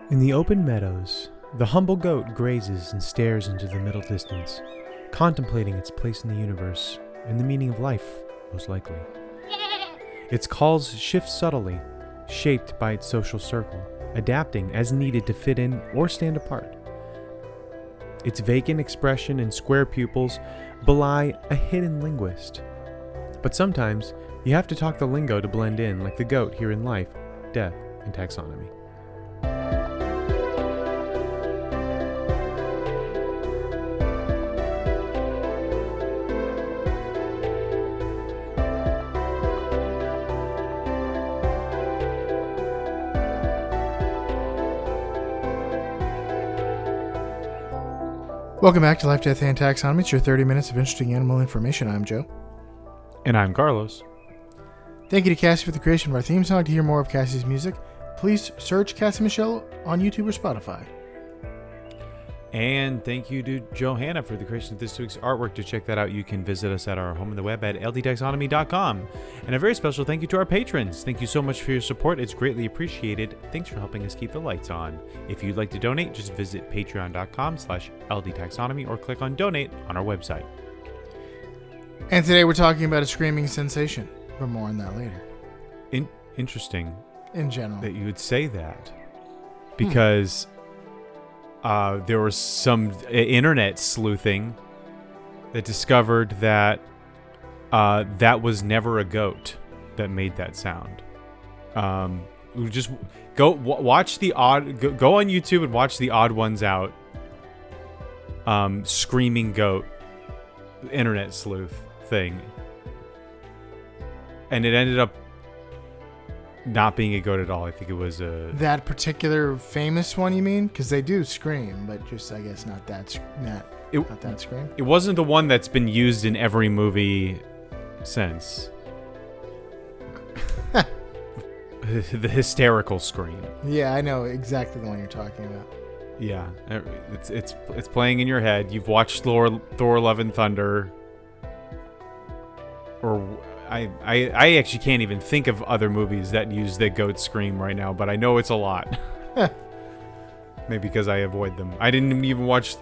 In the open meadows, the humble goat grazes and stares into the middle distance, contemplating its place in the universe and the meaning of life, most likely. Its calls shift subtly, shaped by its social circle, adapting as needed to fit in or stand apart. Its vacant expression and square pupils belie a hidden linguist. But sometimes, you have to talk the lingo to blend in, like the goat here in life, death, and taxonomy. Welcome back to Life, Death, and Taxonomy. It's your 30 minutes of interesting animal information. I'm Joe. And I'm Carlos. Thank you to Cassie for the creation of our theme song. To hear more of Cassie's music, please search Cassie Michelle on YouTube or Spotify. And thank you to Johanna for the creation of this week's artwork. To check that out, you can visit us at our home on the web at ldtaxonomy.com. And a very special thank you to our patrons. Thank you so much for your support. It's greatly appreciated. Thanks for helping us keep the lights on. If you'd like to donate, just visit patreon.com/ldtaxonomy or click on donate on our website. And today we're talking about a screaming sensation, but more on that later. Interesting In general. that you would say that, because there was some internet sleuthing that discovered that that was never a goat that made that sound. Just go watch the odd. Go on YouTube and watch the Odd Ones Out. Screaming goat, internet sleuth thing, and it ended up not being a goat at all. I think it was a... That particular famous one, you mean? Because they do scream, but just, I guess, not that scream. It wasn't the one that's been used in every movie since. The hysterical scream. Yeah, I know exactly the one you're talking about. Yeah, it's playing in your head. You've watched Thor: Love and Thunder, or I actually can't even think of other movies that use the goat scream right now, but I know it's a lot. Maybe because I avoid them. I didn't even watch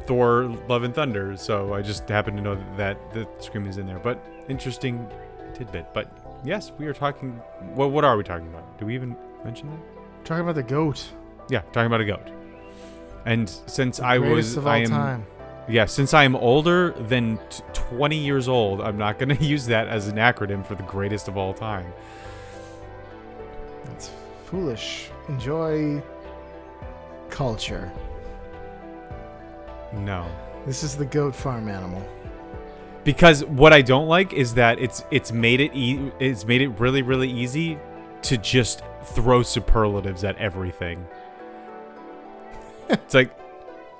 Thor: Love and Thunder, so I just happen to know that the scream is in there. But interesting tidbit. But yes, we are talking... What are we talking about? Do we even mention that? Talking about the goat. Yeah, talking about a goat. And since Greatest of all time. Yeah, since I am older than 20 years old, I'm not going to use that as an acronym for the greatest of all time. That's foolish. Enjoy culture. No. This is the goat farm animal. Because what I don't like is that it's made it really, really easy to just throw superlatives at everything. It's like,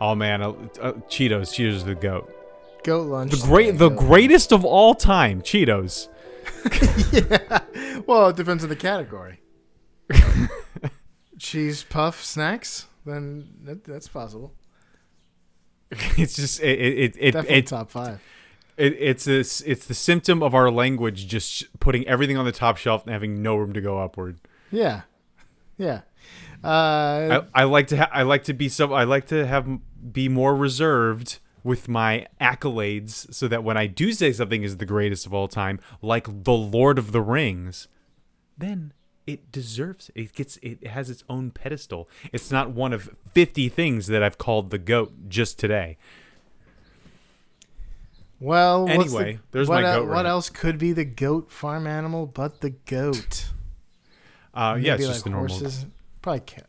oh man, Cheetos is the goat. Goat lunch. The greatest of all time, Cheetos. Yeah. Well, it depends on the category. Cheese puff snacks, then that's possible. It's just definitely top 5. It's the symptom of our language just putting everything on the top shelf and having no room to go upward. Yeah. I like to be more reserved with my accolades, so that when I do say something is the greatest of all time, like The Lord of the Rings, then it deserves it. It has its own pedestal. It's not one of 50 things that I've called the GOAT just today. Well, anyway, there's my goat. What else could be the goat farm animal but the goat? Yeah, it's just like the normal. Horses. Probably cat.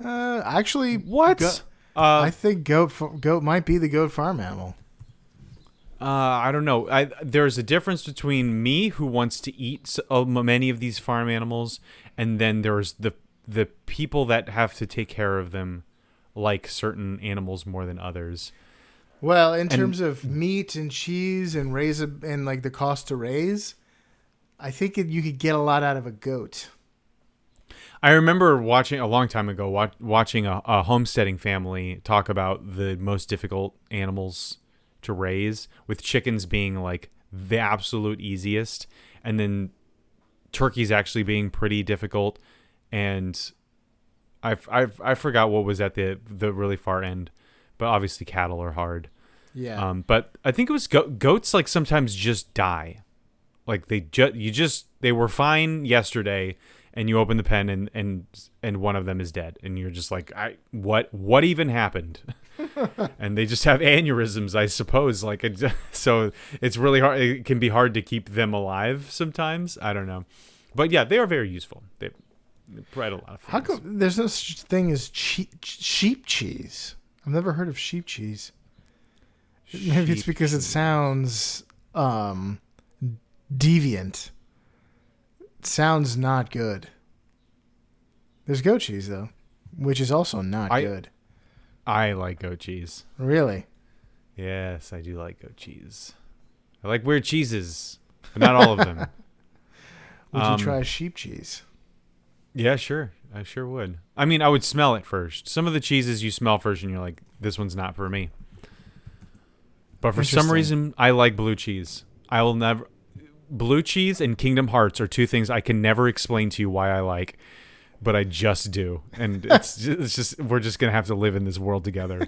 Actually, what? I think goat might be the goat farm animal. I don't know. There's a difference between me, who wants to eat many of these farm animals, and then there's the people that have to take care of them, like certain animals more than others. Well, in terms of meat and cheese and and like the cost to raise, I think you could get a lot out of a goat. I remember watching a long time ago, watching a homesteading family talk about the most difficult animals to raise, with chickens being like the absolute easiest, and then turkeys actually being pretty difficult, and I forgot what was at the really far end, but obviously cattle are hard. Yeah. But I think it was goats. Like sometimes just die. Like they were fine yesterday, and you open the pen and one of them is dead, and you're just like, what even happened? And they just have aneurysms, I suppose. Like so it's really hard. It can be hard to keep them alive sometimes. I don't know, but yeah, they are very useful. They provide a lot of things. How come there's no such thing as sheep cheese? I've never heard of sheep cheese. Maybe it's because it sounds deviant. It sounds not good. There's goat cheese though, which is also not good. I like goat cheese. Really? Yes, I do like goat cheese. I like weird cheeses, but not all of them. Would you try sheep cheese? Yeah, sure. I sure would. I mean, I would smell it first. Some of the cheeses you smell first and you're like, this one's not for me. But for some reason, I like blue cheese. I will never... Blue cheese and Kingdom Hearts are two things I can never explain to you why I like, but I just do. And it's just we're just going to have to live in this world together.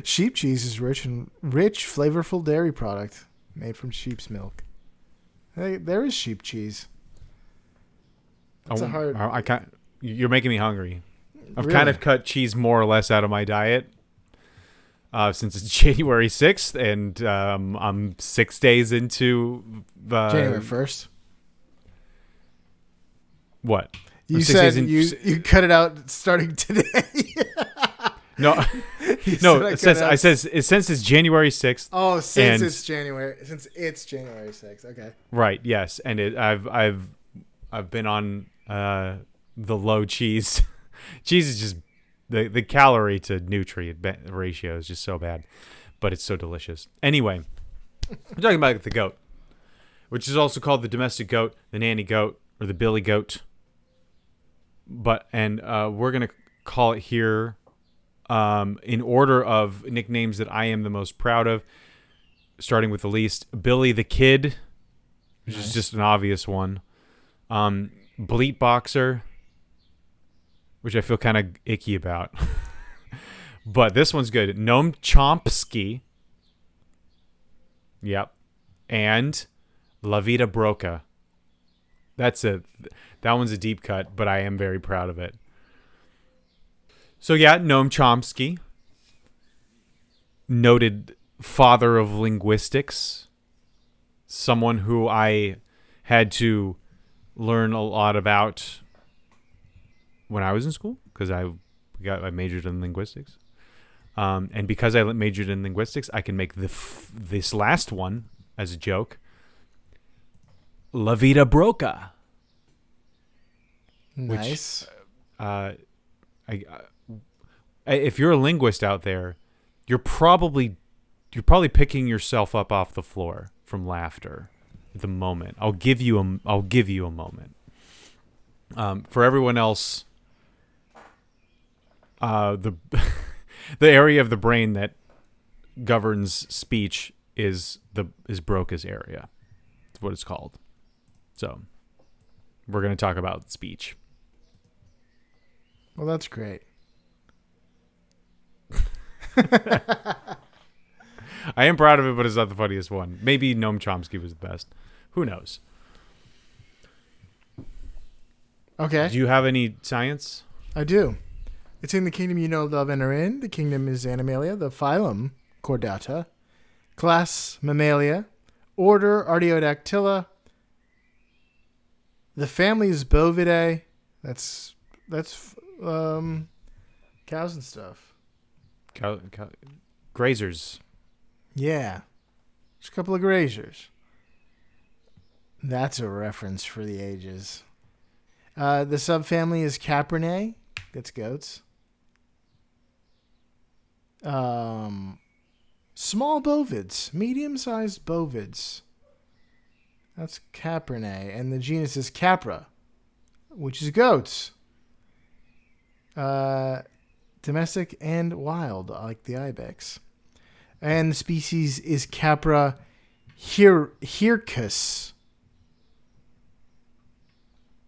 Sheep cheese is rich, flavorful dairy product made from sheep's milk. Hey, there is sheep cheese. I can't. You're making me hungry. I've Really? kind of cut cheese more or less out of my diet since it's January 6th, and I'm 6 days into January 1st. What? You said you cut it out starting today. No, no. It says since it's January 6th. Oh, since it's January 6th. Okay. Right. Yes, and I've been on the low cheese. Cheese is just the calorie to nutrient ratio is just so bad, but it's so delicious. Anyway, we're talking about the goat, which is also called the domestic goat, the nanny goat, or the billy goat. But we're gonna call it here in order of nicknames that I am the most proud of, starting with the least. Billy the Kid, which is just an obvious one. Bleat Boxer, which I feel kind of icky about. But this one's good. Noam Chomsky. Yep. And La Vida Broca. That one's a deep cut, but I am very proud of it. So yeah, Noam Chomsky, noted father of linguistics, someone who I had to learn a lot about when I was in school because I majored in linguistics, and because I majored in linguistics, I can make this last one as a joke. La Vida Broca. Nice. Which, if you're a linguist out there, you're probably picking yourself up off the floor from laughter. The moment I'll give you a moment. For everyone else, the the area of the brain that governs speech is Broca's area. That's what it's called. So we're going to talk about speech. Well, that's great. I am proud of it, but it's not the funniest one. Maybe Noam Chomsky was the best. Who knows? Okay. Do you have any science? I do. It's in the kingdom you know, love, and are in. The kingdom is Animalia. The phylum, Chordata. Class, Mammalia. Order, Artiodactyla. The family is Bovidae. That's cows and stuff. Grazers. Yeah. Just a couple of grazers. That's a reference for the ages. The subfamily is Caprinae. That's goats. Small bovids. Medium-sized bovids. That's Caprinae. And the genus is Capra, which is goats. Domestic and wild, like the ibex. And the species is Capra hircus.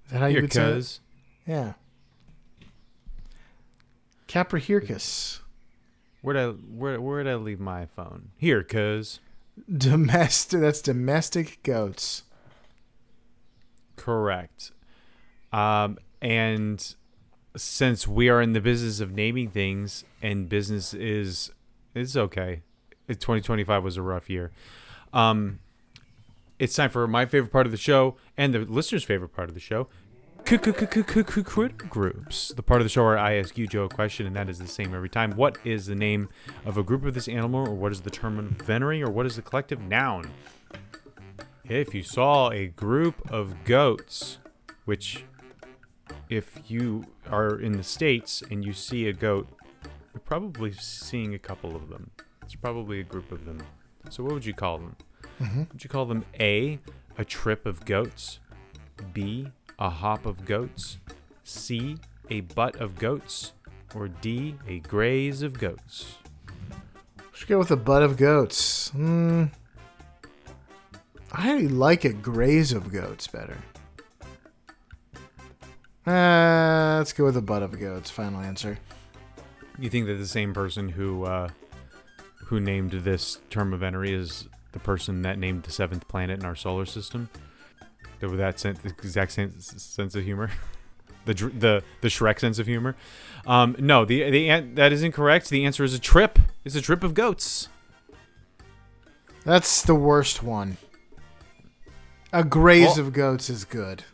Is that how you would say it? Yeah. Caprihircus. Where'd I leave my phone? Here, cuz. That's domestic goats. Correct. And since we are in the business of naming things, and business is okay. 2025 was a rough year. It's time for my favorite part of the show and the listeners' favorite part of the show. Critter groups. The part of the show where I ask you, Joe, a question, and that is the same every time. What is the name of a group of this animal, or what is the term of venery, or what is the collective noun? If you saw a group of goats, which if you are in the States and you see a goat, you're probably seeing a couple of them. It's probably a group of them. So what would you call them? Mm-hmm. Would you call them A, a trip of goats, B, a hop of goats, C, a butt of goats, or D, a graze of goats? Let's go with a butt of goats. I like a graze of goats better. Let's go with a butt of goats. Final answer. You think that the same person who named this term of venery is the person that named the seventh planet in our solar system? With that exact same sense of humor, the Shrek sense of humor. No, that is incorrect. The answer is a trip. It's a trip of goats. That's the worst one. A graze of goats is good.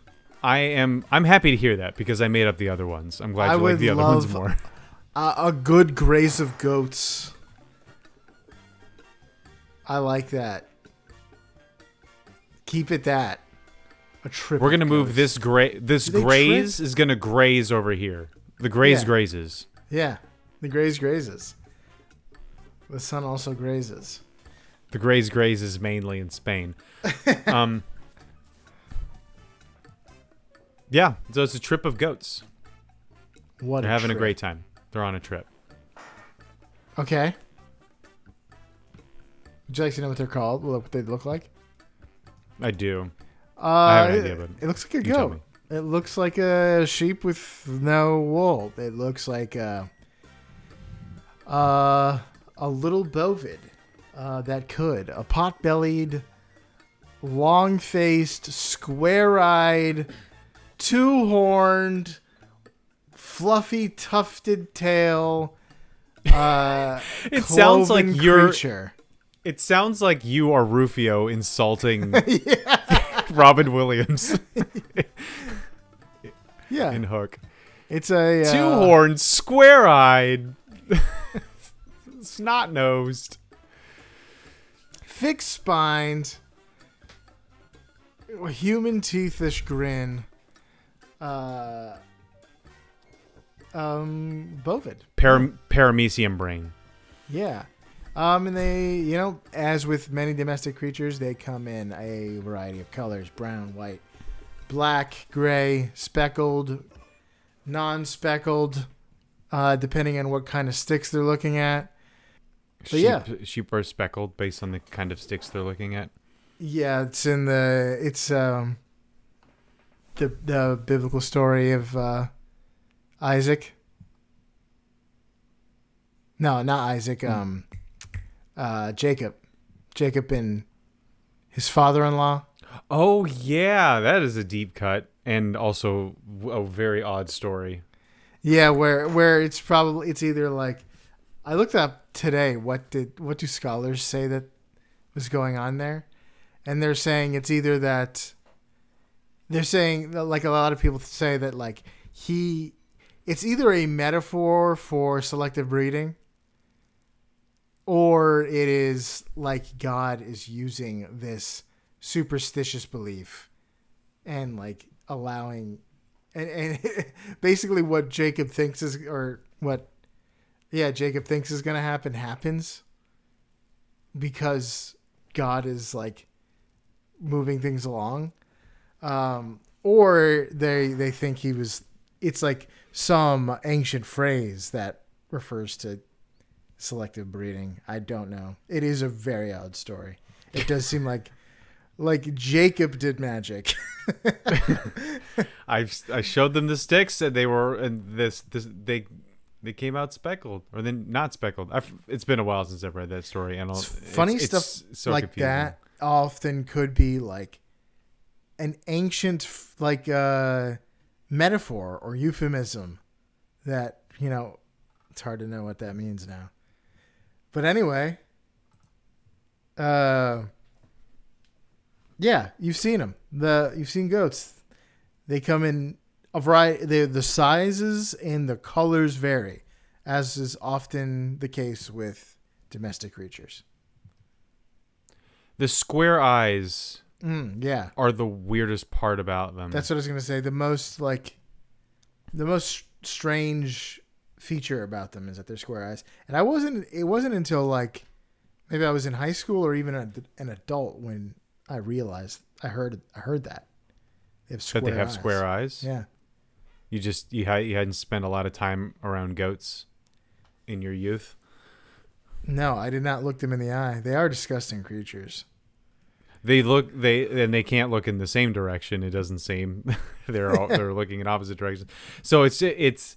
I'm happy to hear that because I made up the other ones. I'm glad you like the other ones more. A good graze of goats. I like that. Keep it that. A trip. We're gonna move this graze is gonna graze over here. The graze grazes. Yeah, the graze grazes. The sun also grazes. The graze grazes mainly in Spain. Yeah, so it's a trip of goats. They're having a great time. They're on a trip. Okay. Would you like to know what they're called? What they look like? I do. I have an idea, but it looks like a goat. It looks like a sheep with no wool. It looks like a little bovid that could. A pot-bellied, long-faced, square-eyed, two-horned, fluffy, tufted tail. It sounds like creature. It sounds like you are Rufio insulting Robin Williams. Yeah. In Hook. It's a two-horned, square-eyed, snot-nosed, thick-spined, human teethish grin. Bovid. Paramecium brain. Yeah. And they, as with many domestic creatures, they come in a variety of colors: brown, white, black, gray, speckled, non-speckled, depending on what kind of sticks they're looking at. But sheep are speckled based on the kind of sticks they're looking at. Yeah, it's the biblical story of Isaac. No, not Isaac. Jacob. Jacob and his father-in-law. Oh yeah, that is a deep cut and also a very odd story. Yeah, where it's either like, I looked up today what do scholars say that was going on there, and they're saying it's either that they're saying that, like a lot of people say that like it's either a metaphor for selective breeding, or it is like God is using this superstitious belief and like allowing and basically what Jacob thinks is Jacob thinks is going to happen happens because God is like moving things along. Or they think it's like some ancient phrase that refers to selective breeding. I don't know. It is a very odd story. It does seem like Jacob did magic. I showed them the sticks and they were and They came out speckled, or then not speckled. It's been a while since I've read that story, and Funny stuff so like confusing. that often could be like an ancient metaphor or euphemism that, it's hard to know what that means now. But anyway, yeah, you've seen them. You've seen goats. They come in a variety. The sizes and the colors vary, as is often the case with domestic creatures. The square eyes Yeah. are the weirdest part about them. That's what I was going to say. The most strange feature about them is that they're square eyes. And it wasn't until like maybe I was in high school or even an adult when I realized I heard that. They have square eyes. That they have square eyes? Yeah. You hadn't spent a lot of time around goats in your youth? No, I did not look them in the eye. They are disgusting creatures. They can't look in the same direction. It doesn't seem they're looking in opposite directions. So it's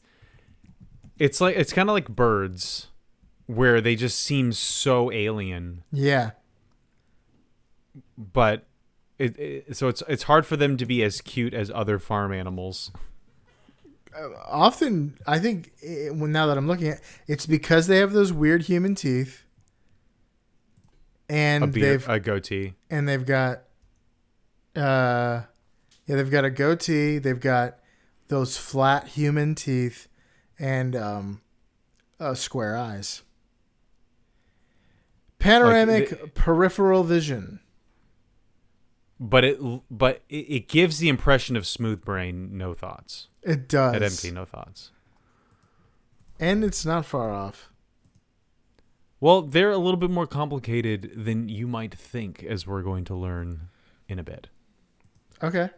kind of like birds, where they just seem so alien. Yeah. But it's hard for them to be as cute as other farm animals. Often, I think now that I'm looking at, it's because they have those weird human teeth. And a goatee, and they've got, they've got a goatee. They've got those flat human teeth, and square eyes. Panoramic peripheral vision. But it gives the impression of smooth brain, no thoughts. It does. At empty, no thoughts. And it's not far off. Well, they're a little bit more complicated than you might think, as we're going to learn in a bit. Okay.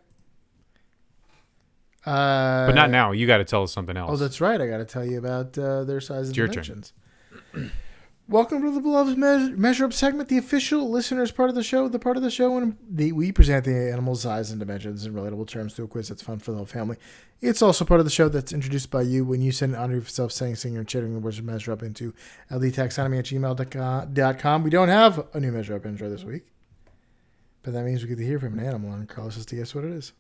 But not now. You got to tell us something else. Oh, that's right. I got to tell you about their size and It's your dimensions. Welcome to the beloved Measure Up segment, the official listeners part of the show, the part of the show when we present the animal's size and dimensions in relatable terms to a quiz that's fun for the whole family. It's also part of the show that's introduced by you when you send it on yourself saying, singing, or chittering the words of Measure Up into ldtaxonomy@gmail.com. We don't have a new Measure Up intro this week, but that means we get to hear from an animal, and Carlos has to guess what it is.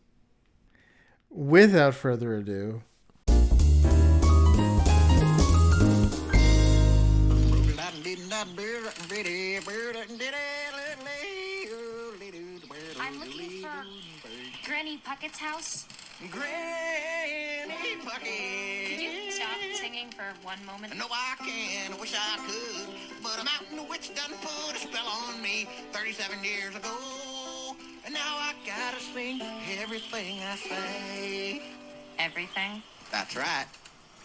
Without further ado... I'm looking for Granny Puckett's house. Granny Puckett. Could you stop singing for one moment? No, I can. I wish I could. But a mountain witch done put a spell on me 37 years ago. And now I gotta sing everything I say. Everything? That's right.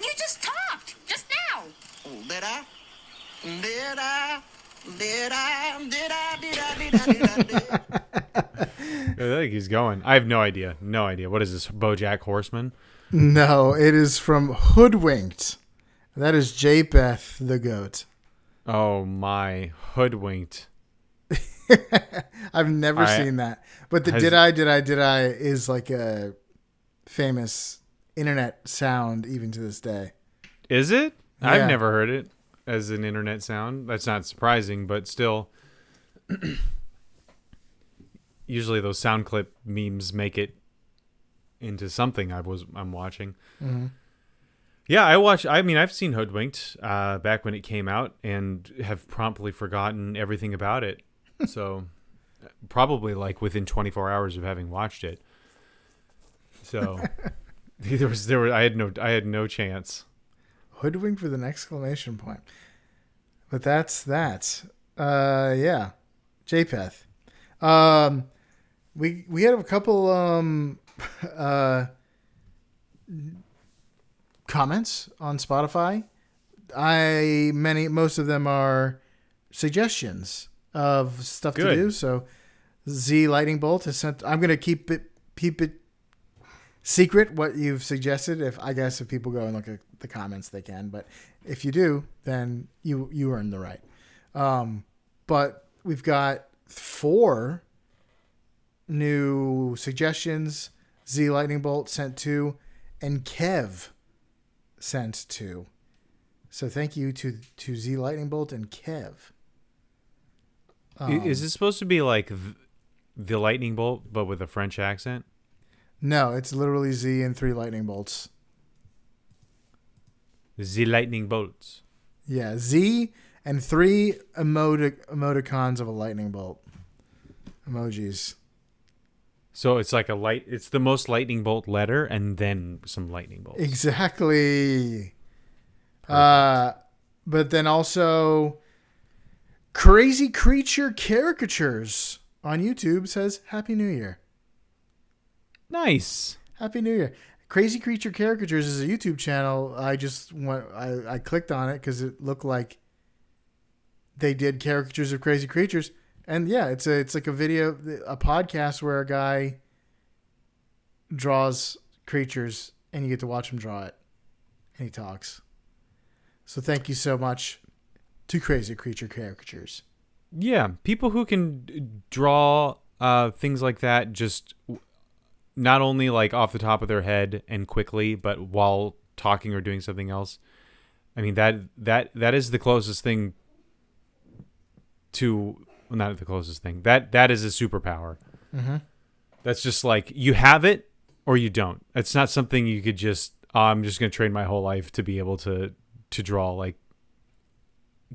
You just talked! Just now! Oh, did I? Did I? Did I? Did I? Did I? Did I? Did I? I think he's going. I have no idea. No idea. What is this? BoJack Horseman? No, it is from Hoodwinked. That is J-Beth the goat. Oh my, Hoodwinked. I've never seen that. But the did I is like a famous internet sound even to this day. Is it? Yeah. I've never heard it as an internet sound. That's not surprising, but still. Usually those sound clip memes make it into something I'm watching. Mm-hmm. Yeah, I've seen Hoodwinked back when it came out and have promptly forgotten everything about it. So probably like within 24 hours of having watched it. So I had no chance. Hoodwinked with an exclamation point. But that's that. Yeah. JPEth. We had a couple comments on Spotify. Most of them are suggestions of stuff to do. So Z Lightning Bolt has sent. I'm gonna keep it secret what you've suggested. If people go and look at the comments, they can. But if you do, then you earn the right. But we've got 4 new suggestions. Z Lightning Bolt sent 2, and Kev sent 2. So thank you to Z Lightning Bolt and Kev. Is it supposed to be like the lightning bolt, but with a French accent? No, it's literally Z and 3 lightning bolts. The lightning bolts. Yeah, Z and 3 emoticons of a lightning bolt. Emojis. So it's like it's the most lightning bolt letter and then some lightning bolts. Exactly. But then also Crazy Creature Caricatures on YouTube says Happy New Year. Nice. Happy New Year. Crazy Creature Caricatures is a YouTube channel. I clicked on it because it looked like they did caricatures of crazy creatures. And yeah, it's like a podcast where a guy draws creatures and you get to watch him draw it. And he talks. So thank you so much to Crazy Creature Caricatures. Yeah, people who can draw things like that just not only like off the top of their head and quickly, but while talking or doing something else. I mean, that is the closest thing to, well, not the closest thing. That is a superpower. Mm-hmm. That's just like, you have it or you don't. It's not something you could just, I'm just going to train my whole life to be able to draw like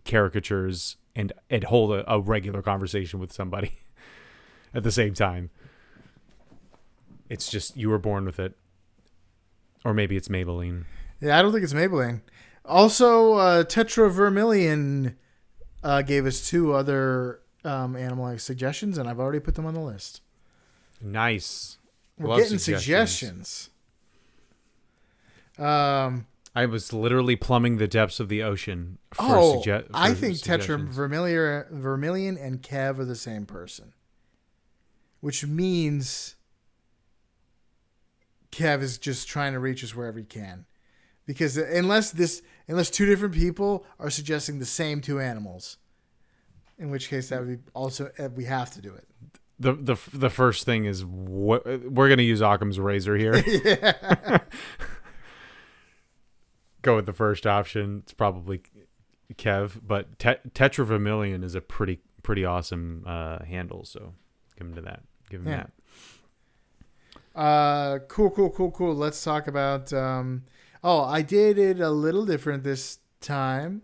caricatures and hold a regular conversation with somebody at the same time. It's just, you were born with it. Or maybe it's Maybelline. Yeah, I don't think it's Maybelline. Also, Tetra Vermilion gave us 2 other animal suggestions, and I've already put them on the list. Nice. We're Love getting suggestions. I was literally plumbing the depths of the ocean for I think Tetra suggestions. Vermilion and Kev are the same person. Which means Kev is just trying to reach us wherever he can. Because unless 2 different people are suggesting the same 2 animals, in which case that would be also, we have to do it. The first thing is, we're going to use Occam's razor here. Yeah. Go with the first option. It's probably Kev, but Tetra Vermilion is a pretty awesome handle. So give him to that. Give him that. Cool. Let's talk about. I did it a little different this time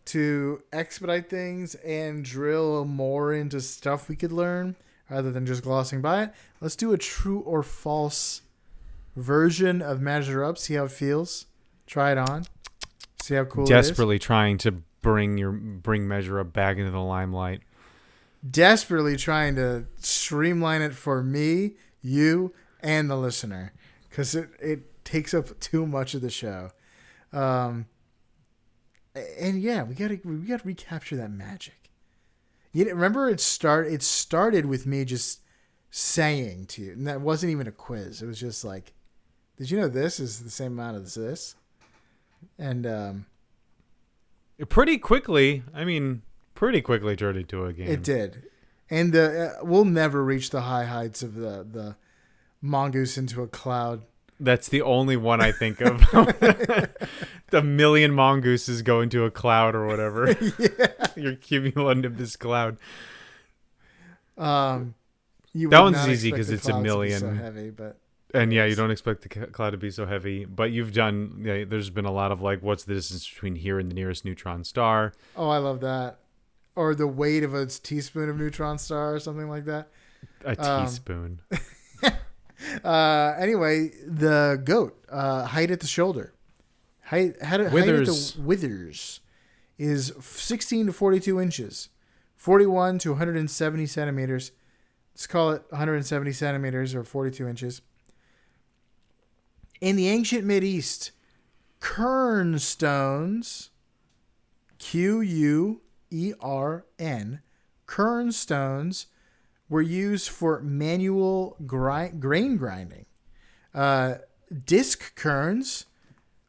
to expedite things and drill more into stuff we could learn rather than just glossing by it. Let's do a true or false version of Measure Up. See how it feels. Try it on. See how cool it is. Desperately trying to bring Measure Up back into the limelight. Desperately trying to streamline it for me, you, and the listener, because it takes up too much of the show. And yeah, we gotta recapture that magic. Remember, it started with me just saying to you, and that wasn't even a quiz. It was just like, did you know this is the same amount as this? And pretty quickly turned into a game. It did. And we'll never reach the high heights of the mongoose into a cloud. That's the only one I think of. The million mongooses go into a cloud or whatever. Yeah. Your cumulonimbus cloud. That one's easy because it's a million. So heavy, but and yeah, you don't expect the cloud to be so heavy. But you've done. Yeah, there's been a lot of like, what's the distance between here and the nearest neutron star? Oh, I love that. Or the weight of a teaspoon of neutron star or something like that. A teaspoon. Anyway, the goat, height at the shoulder. Height at the withers is 16 to 42 inches. 41 to 170 centimeters. Let's call it 170 centimeters or 42 inches. In the ancient Mideast, kern stones, Quern, kern stones were used for manual grain grinding. Disc kerns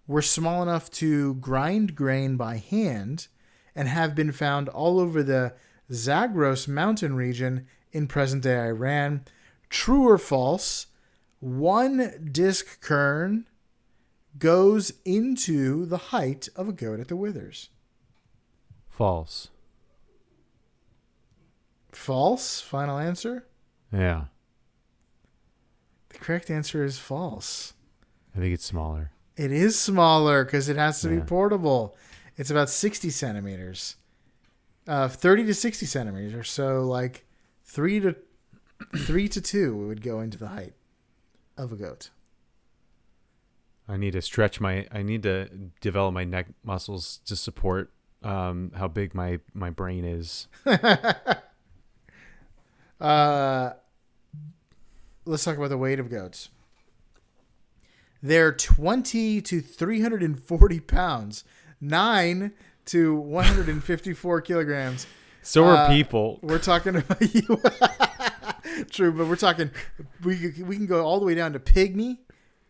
were small enough to grind grain by hand and have been found all over the Zagros mountain region in present-day Iran. True or false, one disc kern goes into the height of a goat at the withers? False. False. Final answer? Yeah. The correct answer is false. I think it's smaller. It is smaller because it has to be Yeah. portable. It's about 60 centimeters. 30 to 60 centimeters or so, like 3 to 2 would go into the height of a goat. I need to develop my neck muscles to support how big my brain is. Let's talk about the weight of goats. They're 20 to 340 pounds, 9 to 154 kilograms. So are people. We're talking about you. True, but we're talking. We can go all the way down to pygmy,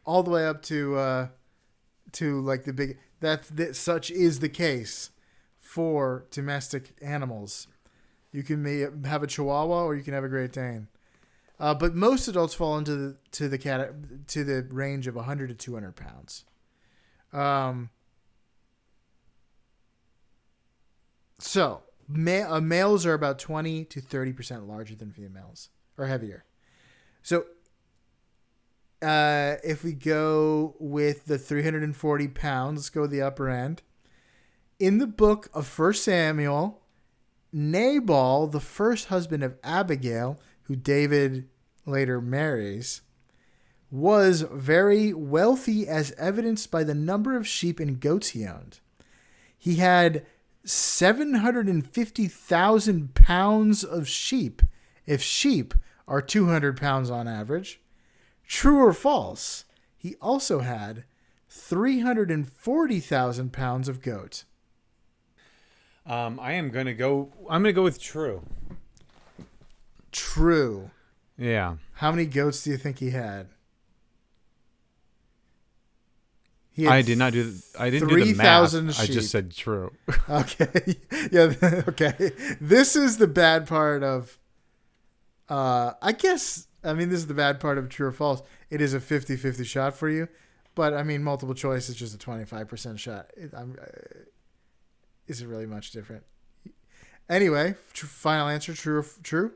all the way up to like the big. Such is the case for domestic animals. You can have a Chihuahua or you can have a Great Dane, but most adults fall into the range of 100 to 200 pounds. So males are about 20 to 30% larger than females, or heavier. So if we go with the 340 pounds, let's go to the upper end. In the book of 1 Samuel, Nabal, the first husband of Abigail, who David later marries, was very wealthy as evidenced by the number of sheep and goats he owned. He had 750,000 pounds of sheep, if sheep are 200 pounds on average. True or false? He also had 340,000 pounds of goat. I'm gonna go with true. True. Yeah. How many goats do you think he had? I didn't do the math. I just said true. Okay. Yeah. Okay. This is the bad part of. This is the bad part of true or false. It is a 50-50 shot for you, but I mean, multiple choice is just a 25% shot. Is it really much different? Anyway, final answer: true. True.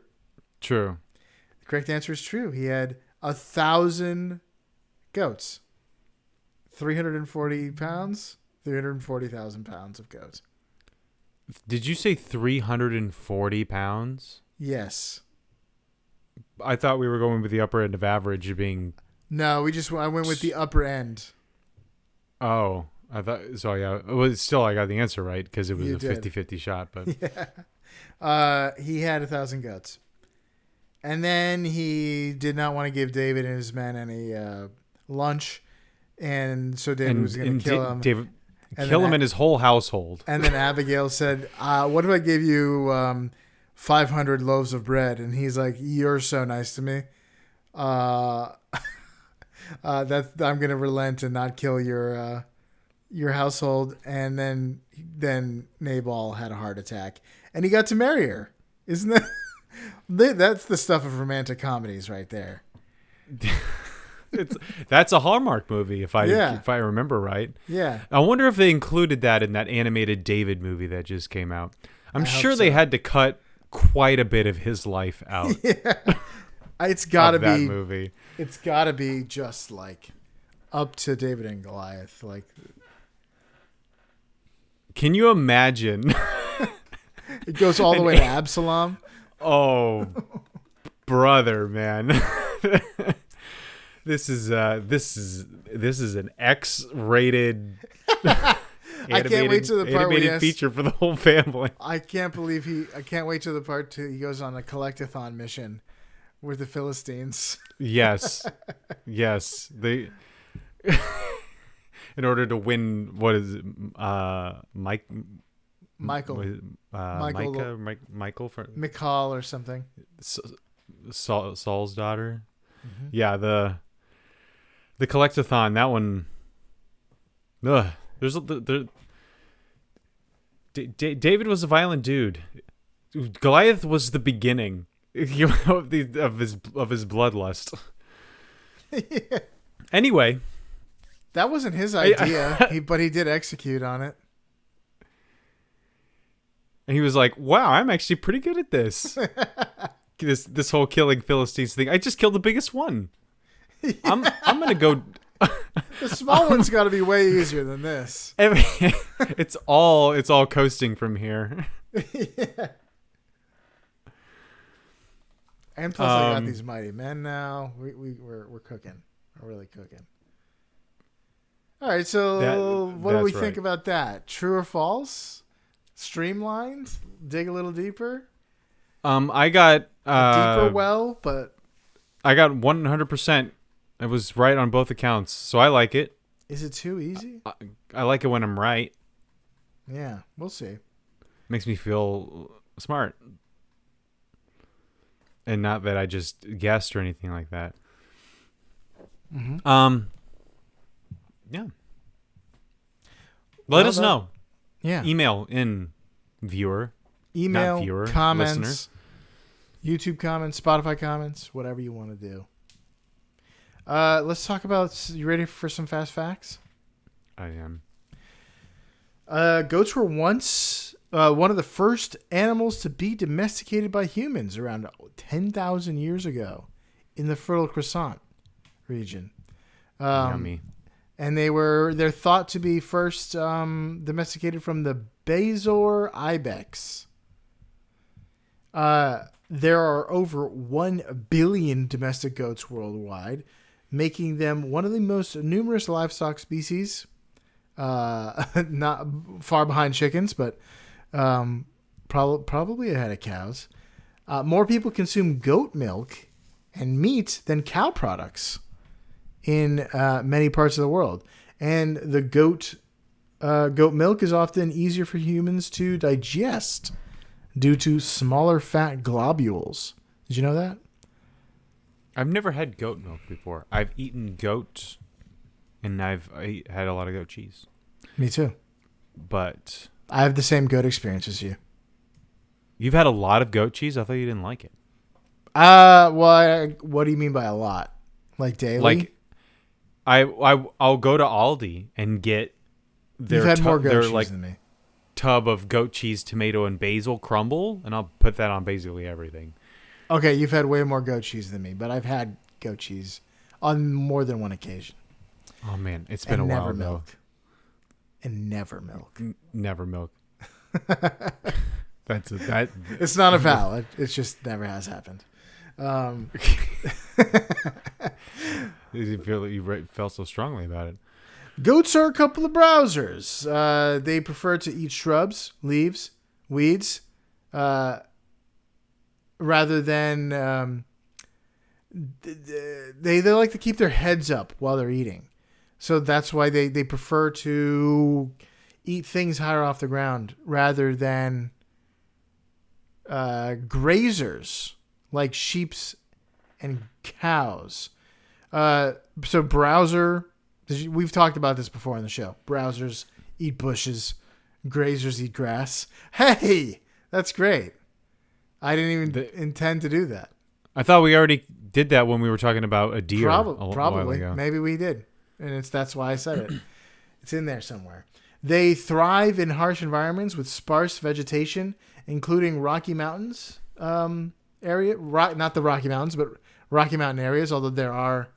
True. The correct answer is true. He had 1,000 goats. 340 pounds, 340,000 pounds of goats. Did you say 340 pounds? Yes. I thought we were going with the upper end of average being. No, I went with the upper end. Oh, I thought so. Yeah, well, still I got the answer right because it was You a did. 50-50 shot. But yeah, he had 1,000 goats, and then he did not want to give David and his men any lunch. And so David was going to kill him. David kill him and his whole household. And then Abigail said, "What if I give you 500 loaves of bread?" And he's like, "You're so nice to me. I'm going to relent and not kill your household." And then Nabal had a heart attack, and he got to marry her. Isn't that? That's the stuff of romantic comedies, right there. That's a Hallmark movie, if I remember right. Yeah. I wonder if they included that in that animated David movie that just came out. I'm sure they had to cut quite a bit of his life out. Yeah. It's got to be that movie. It's got to be just like up to David and Goliath. Like, can you imagine? It goes all the way to Absalom. Oh, brother, man. This is an X-rated I can't wait to the part where animated feature for the whole family. I can't wait to the part he goes on a collectathon mission with the Philistines. Yes. They in order to win, what is it? Michael for Michal or something. Saul's daughter. Mm-hmm. Yeah, the collectathon, that one. David was a violent dude. Goliath was the beginning of his bloodlust. Yeah. Anyway, That wasn't his idea, but he did execute on it. And he was like, "Wow, I'm actually pretty good at this. this whole killing Philistines thing. I just killed the biggest one. I'm gonna go." The small one's got to be way easier than this. It's all coasting from here. Yeah. And plus, I got these mighty men now. We're cooking. We're really cooking. All right, so what do we think about that? True or false? Streamlined? Dig a little deeper? I got A deeper well, but I got 100%. It was right on both accounts, so I like it. is it too easy? I like it when I'm right. Yeah, we'll see. Makes me feel smart. And not that I just guessed or anything like that. Mm-hmm. Yeah. Let us know. Yeah. Email in viewer. Email, not viewer, comments, listener. YouTube comments, Spotify comments, whatever you want to do. Let's talk about. You ready for some fast facts? I am. Goats were once one of the first animals to be domesticated by humans around 10,000 years ago in the Fertile Crescent region. Yummy. And they're thought to be first domesticated from the Bezoar ibex. There are over 1 billion domestic goats worldwide, making them one of the most numerous livestock species. Not far behind chickens, but probably ahead of cows. More people consume goat milk and meat than cow products in many parts of the world. And the goat milk is often easier for humans to digest due to smaller fat globules. Did you know that? I've never had goat milk before. I've eaten goat, and I had a lot of goat cheese. Me too. But I have the same goat experience as you. you've had a lot of goat cheese? I thought you didn't like it. Well, what do you mean by a lot? Like daily? Like, I'll go to Aldi and get their You've had more goat their cheese like than me. tub of goat cheese, tomato, and basil crumble, and I'll put that on basically everything. Okay, you've had way more goat cheese than me, but I've had goat cheese on more than one occasion. Oh man, it's been a while never though. milk. And never milk. Never milk. That's that. It's not a vow. It just never has happened. You felt so strongly about it. Goats are a couple of browsers. They prefer to eat shrubs, leaves, weeds, rather than they like to keep their heads up while they're eating. So that's why they prefer to eat things higher off the ground rather than grazers like sheeps and cows. So browser, we've talked about this before on the show. Browsers eat bushes, grazers eat grass. Hey, that's great. I didn't even intend to do that. I thought we already did that when we were talking about a deer. Probably, a while ago. Maybe we did, and that's why I said it. It's in there somewhere. They thrive in harsh environments with sparse vegetation, including Rocky Mountains area. Not the Rocky Mountains, but Rocky Mountain areas. Although there are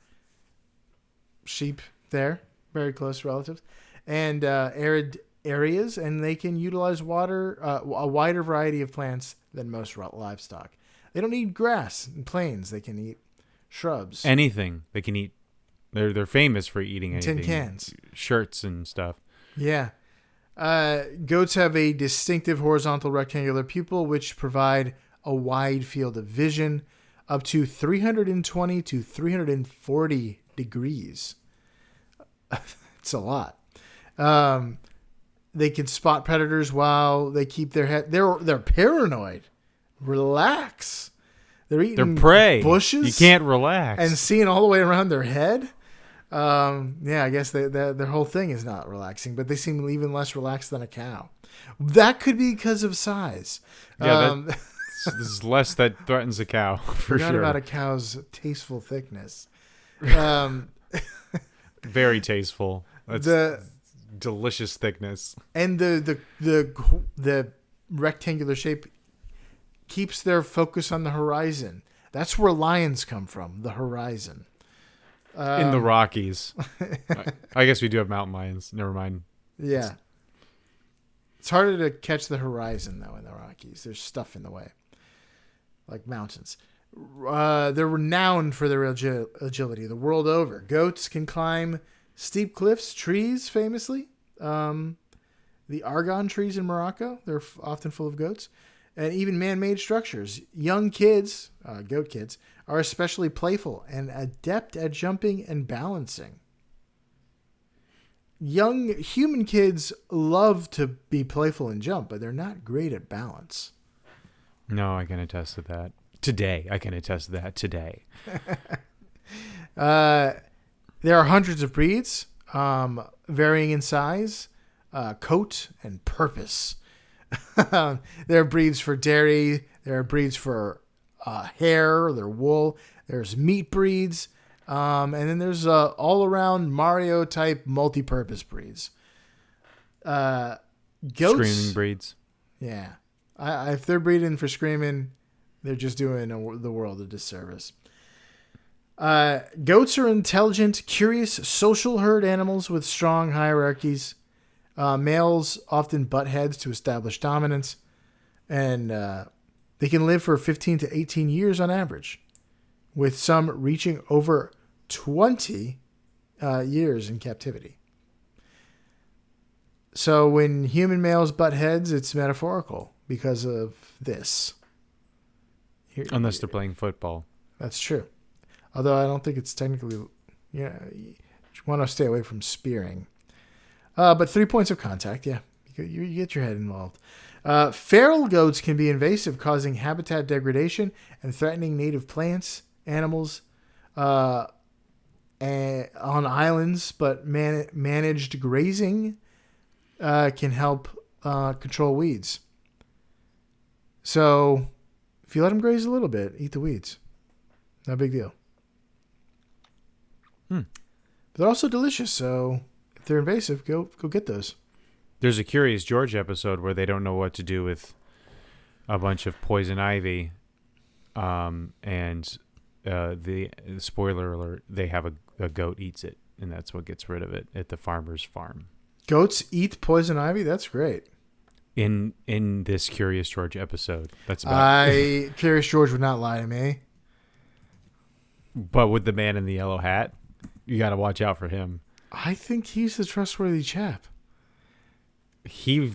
sheep there, very close relatives, and arid areas, and they can utilize water, a wider variety of plants than most livestock. They don't eat grass and plains. They can eat shrubs. Anything they can eat. They're famous for eating anything. Tin cans. Shirts and stuff. Yeah. Goats have a distinctive horizontal rectangular pupil, which provide a wide field of vision up to 320 to 340 degrees. It's a lot. They can spot predators while they keep their head. They're paranoid. Relax. They're eating prey. Bushes. You can't relax. And seeing all the way around their head. Yeah, I guess their whole thing is not relaxing, but they seem even less relaxed than a cow. That could be because of size. Yeah, this is less that threatens a cow for Forgot sure. about a cow's tasteful thickness. Very tasteful. That's The delicious thickness. and the rectangular shape keeps their focus on the horizon. That's where lions come from, the horizon. In the Rockies. I guess we do have mountain lions. Never mind. Yeah. It's harder to catch the horizon, though, in the Rockies. There's stuff in the way, like mountains. They're renowned for their agility the world over. Goats can climb steep cliffs, trees, famously. The argan trees in Morocco, they're often full of goats. And even man-made structures. Young kids, goat kids, are especially playful and adept at jumping and balancing. Young human kids love to be playful and jump, but they're not great at balance. No, I can attest to that. Today. I can attest to that today. There are hundreds of breeds, varying in size, coat, and purpose. There are breeds for dairy. There are breeds for hair, their wool. There's meat breeds. And then there's all-around Mario-type multi-purpose breeds. Goats, Screaming breeds. yeah. If they're breeding for screaming, they're just doing the world a disservice. Goats are intelligent, curious, social herd animals with strong hierarchies. Males often butt heads to establish dominance, and they can live for 15 to 18 years on average, with some reaching over 20 years in captivity. So when human males butt heads, it's metaphorical because of this. Unless they're playing football. That's true. Although I don't think it's technically... Yeah, you want to stay away from spearing. But 3 points of contact, yeah. You get your head involved. Feral goats can be invasive, causing habitat degradation and threatening native plants, animals on islands, but managed grazing can help control weeds. So if you let them graze a little bit, eat the weeds. No big deal. But they're also delicious, so if they're invasive, go get those. There's a Curious George episode where they don't know what to do with a bunch of poison ivy, and the spoiler alert, they have a goat eats it, and that's what gets rid of it at the farmer's farm. Goats eat poison ivy? That's great. In this Curious George episode, that's about. Curious George would not lie to me. But with the man in the yellow hat, you got to watch out for him. I think he's a trustworthy chap. He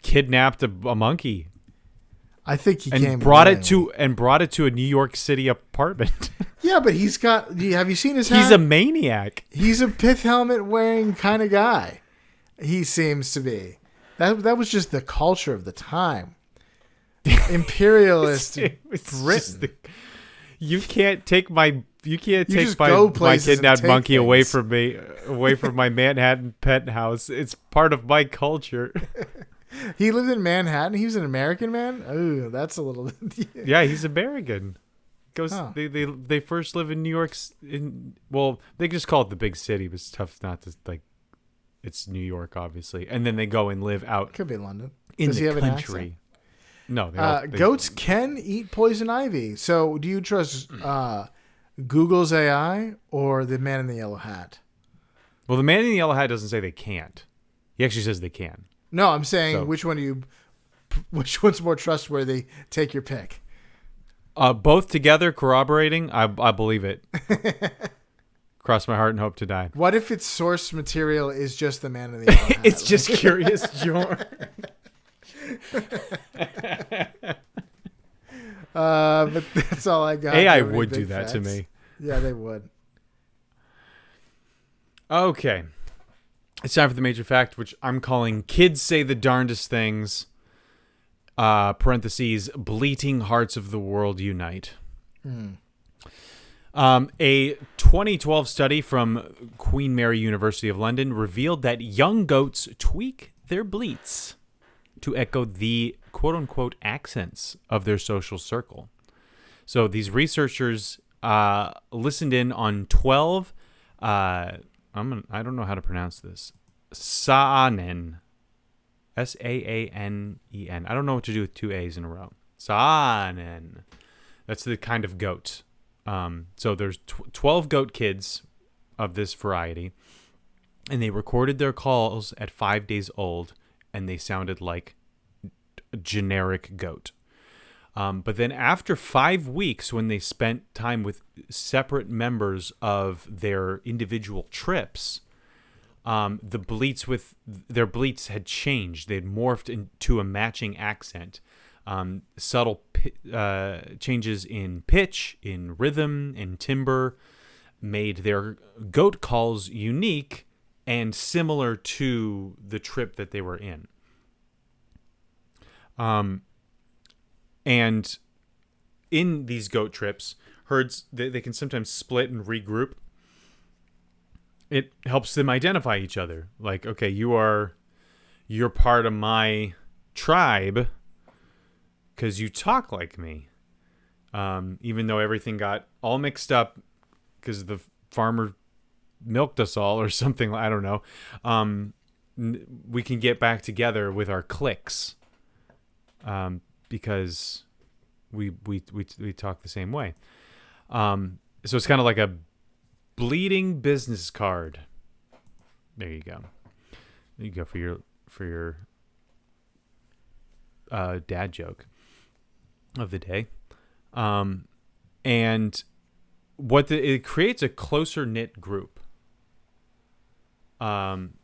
kidnapped a monkey. I think he and brought it to a New York City apartment. Yeah, but he's got. Have you seen his hat? He's a maniac. He's a pith helmet wearing kind of guy. He seems to be. That was just the culture of the time. Imperialist Britain. You can't take my kidnapped monkey away from me, away from my Manhattan penthouse. It's part of my culture. He lived in Manhattan. He was an American man. Oh, that's a little. Yeah, he's American. They first live in New York. They just call it the big city. But it's tough not to like. It's New York, obviously, and then they go and live out. Could be London. Does he have country. No, goats can eat poison ivy. So, do you trust Google's AI or the man in the yellow hat? Well, the man in the yellow hat doesn't say they can't. He actually says they can. No, I'm saying which one's more trustworthy? Take your pick. Both together, corroborating. I believe it. Cross my heart and hope to die. What if its source material is just the man in the yellow hat? It's just Curious George. But that's all I got. AI would do that to me. Yeah, they would. Okay. It's time for the major fact, which I'm calling Kids Say the Darndest Things, parentheses, Bleating Hearts of the World Unite. A 2012 study from Queen Mary University of London revealed that young goats tweak their bleats to echo the quote-unquote accents of their social circle. So these researchers listened in on 12 I don't know how to pronounce this. Saanen. Saanen. I don't know what to do with 2 A's in a row. Saanen. That's the kind of goat. So there's 12 goat kids of this variety, and they recorded their calls at 5 days old, and they sounded like a generic goat. But then after 5 weeks, when they spent time with separate members of their individual trips, their bleats had changed. They had morphed into a matching accent. Subtle changes in pitch, in rhythm, in timbre made their goat calls unique and similar to the trip that they were in. And in these goat trips, herds, they can sometimes split and regroup. It helps them identify each other. Like, okay, you're part of my tribe because you talk like me. Even though everything got all mixed up because the farmer milked us all or something, I don't know. We can get back together with our cliques. Because we talk the same way. So it's kind of like a bleating business card. There you go. There you go for your dad joke of the day. And it creates a closer knit group. And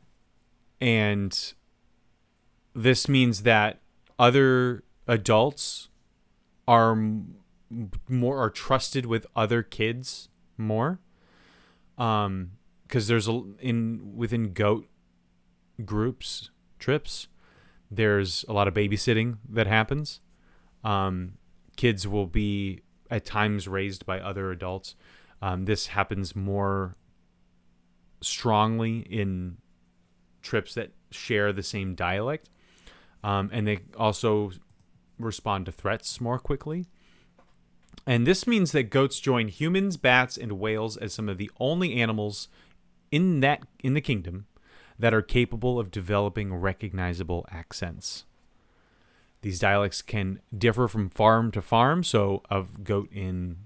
this means that other adults are trusted with other kids more, because there's within goat groups trips, there's a lot of babysitting that happens. Kids will be at times raised by other adults. This happens more strongly in trips that share the same dialect, and they also respond to threats more quickly. And this means that goats join humans, bats, and whales as some of the only animals in the kingdom that are capable of developing recognizable accents. These dialects can differ from farm to farm. So a goat in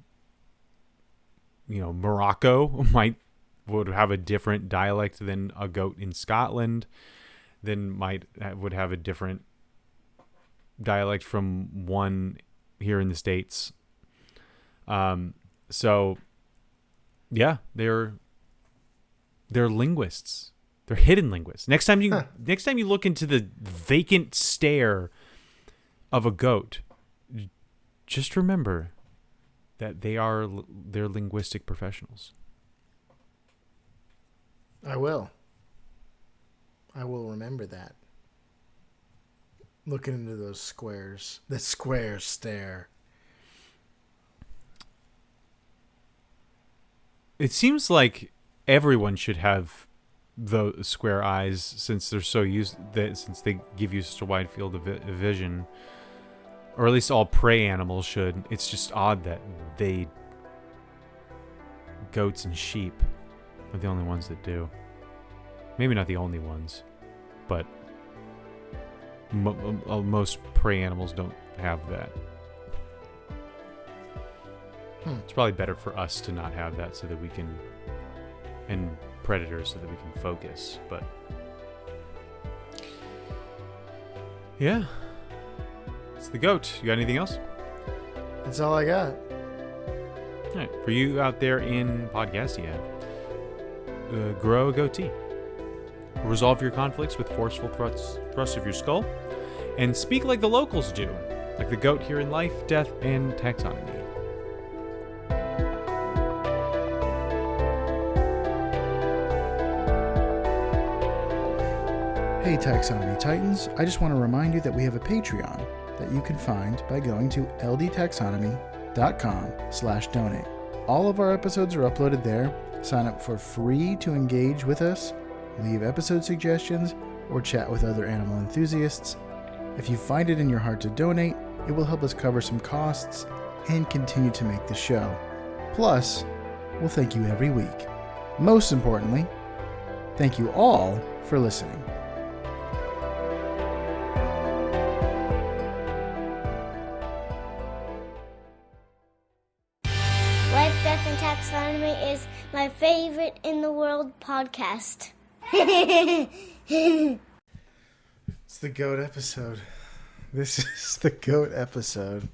Morocco would have a different dialect than a goat in Scotland, would have a different dialect from one here in the States. So yeah, they're linguists. They're hidden linguists. Next time you look into the vacant stare of a goat, just remember that they're linguistic professionals. I will remember that. Looking into those squares. The square stare. It seems like everyone should have the square eyes, since they're so since they give you such a wide field of vision, or at least all prey animals should. It's just odd that goats and sheep are the only ones that do. Maybe not the only ones, but most prey animals don't have that. It's probably better for us to not have that, so that we can, and predators, so that we can focus. But yeah, it's the goat. You got anything else? That's all I got. All right, for you out there in Podcastia, grow a goatee. Resolve your conflicts with forceful thrusts of your skull, and speak like the locals do, like the goat here in Life, Death, and Taxonomy. Hey Taxonomy Titans, I just want to remind you that we have a Patreon that you can find by going to ldtaxonomy.com/donate. All of our episodes are uploaded there. Sign up for free to engage with us, leave episode suggestions, or chat with other animal enthusiasts. If you find it in your heart to donate, it will help us cover some costs and continue to make the show. Plus, we'll thank you every week. Most importantly, Thank you all for listening. Life, Death, and Taxonomy is my favorite in the world podcast. It's the GOAT episode. This is the GOAT episode.